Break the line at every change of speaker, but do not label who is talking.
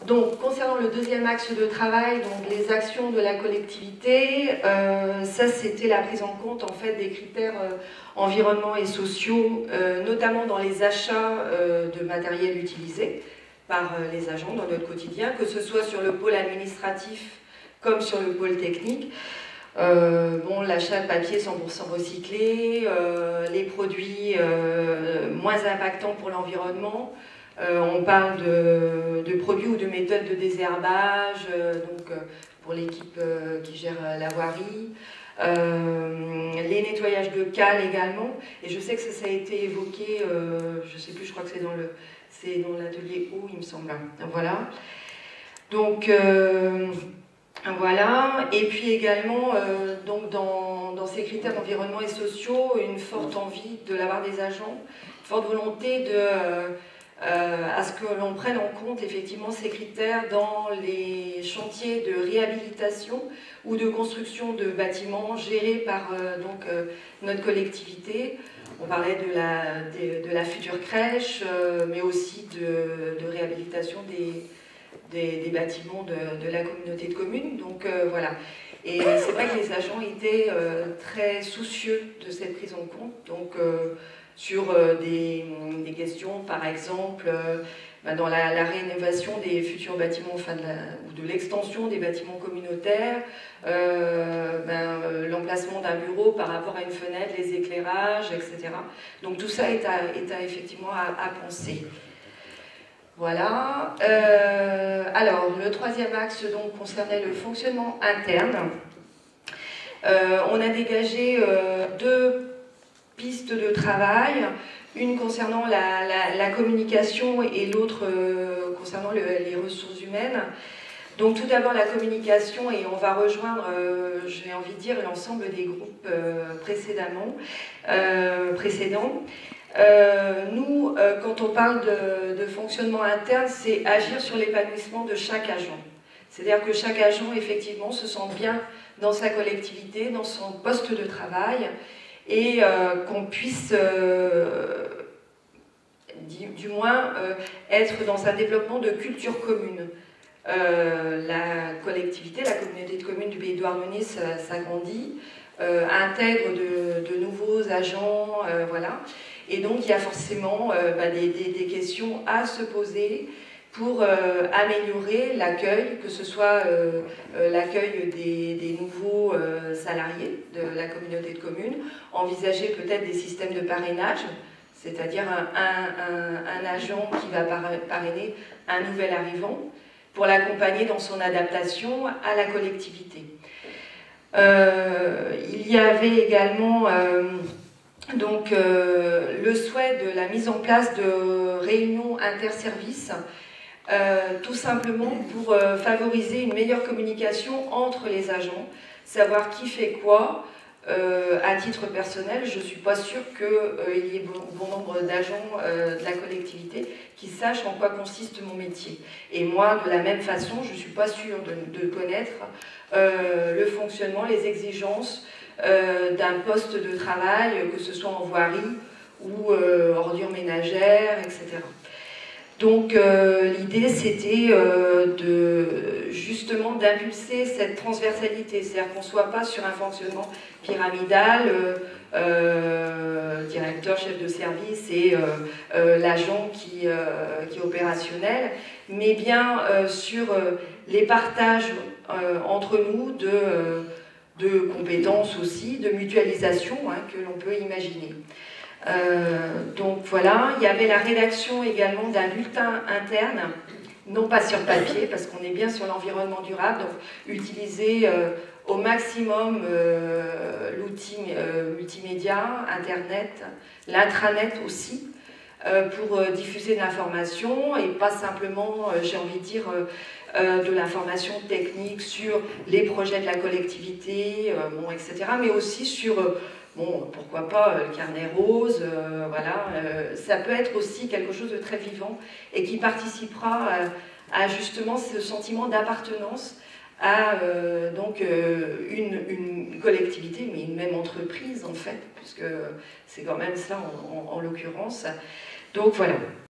Donc, concernant le deuxième axe de travail, donc les actions de la collectivité, ça c'était la prise en compte en fait des critères environnementaux et sociaux, notamment dans les achats de matériel utilisé par les agents dans notre quotidien, que ce soit sur le pôle administratif comme sur le pôle technique. Bon, l'achat de papier 100% recyclé, les produits moins impactants pour l'environnement. On parle de produits ou de méthodes de désherbage, pour l'équipe qui gère la voirie. Les nettoyages de cales également. Et je sais que ça a été évoqué, je ne sais plus, je crois que c'est dans l'atelier eau, il me semble. Voilà. Donc, voilà. Et puis également, donc dans ces critères environnementaux et sociaux, une forte envie de la part des agents, une forte volonté à ce que l'on prenne en compte effectivement ces critères dans les chantiers de réhabilitation ou de construction de bâtiments gérés par notre collectivité. On parlait de la future crèche, mais aussi de réhabilitation des bâtiments de la communauté de communes. Donc voilà. Et c'est vrai que les agents étaient très soucieux de cette prise en compte. Donc sur des questions, par exemple, dans la rénovation des futurs bâtiments, enfin ou de l'extension des bâtiments communautaires, l'emplacement d'un bureau par rapport à une fenêtre, les éclairages, etc. Donc tout ça est effectivement à penser. Voilà. Alors, le troisième axe donc, concernait le fonctionnement interne. On a dégagé deux pistes de travail, une concernant la communication et l'autre concernant les ressources humaines. Donc tout d'abord la communication, et on va rejoindre, j'ai envie de dire, l'ensemble des groupes précédents. Nous, quand on parle de fonctionnement interne, c'est agir sur l'épanouissement de chaque agent. C'est-à-dire que chaque agent, effectivement, se sente bien dans sa collectivité, dans son poste de travail, et qu'on puisse, du moins, être dans un développement de culture commune. La collectivité, la communauté de communes du Pays de Douarnenez s'agrandit, intègre de nouveaux agents, voilà. Et donc il y a forcément des questions à se poser pour améliorer l'accueil, que ce soit l'accueil des nouveaux salariés de la communauté de communes, envisager peut-être des systèmes de parrainage, c'est-à-dire un agent qui va parrainer un nouvel arrivant pour l'accompagner dans son adaptation à la collectivité. Il y avait également le souhait de la mise en place de réunions interservices, tout simplement pour favoriser une meilleure communication entre les agents, savoir qui fait quoi. À titre personnel, je ne suis pas sûre qu'il y ait bon nombre d'agents de la collectivité qui sachent en quoi consiste mon métier. Et moi, de la même façon, je ne suis pas sûre de connaître le fonctionnement, les exigences d'un poste de travail, que ce soit en voirie ou ordures ménagères, etc. Donc l'idée c'était justement d'impulser cette transversalité, c'est-à-dire qu'on ne soit pas sur un fonctionnement pyramidal, directeur, chef de service et l'agent qui est opérationnel, mais bien sur les partages entre nous de compétences aussi, de mutualisation que l'on peut imaginer. Donc voilà, il y avait la rédaction également d'un bulletin interne, non pas sur papier, parce qu'on est bien sur l'environnement durable, donc utiliser au maximum l'outil multimédia, Internet, l'intranet aussi, pour diffuser de l'information et pas simplement, j'ai envie de dire, de l'information technique sur les projets de la collectivité, etc., mais aussi sur... Bon, pourquoi pas le carnet rose, voilà. Ça peut être aussi quelque chose de très vivant et qui participera à justement ce sentiment d'appartenance à une collectivité, mais une même entreprise en fait, puisque c'est quand même ça en l'occurrence. Donc voilà.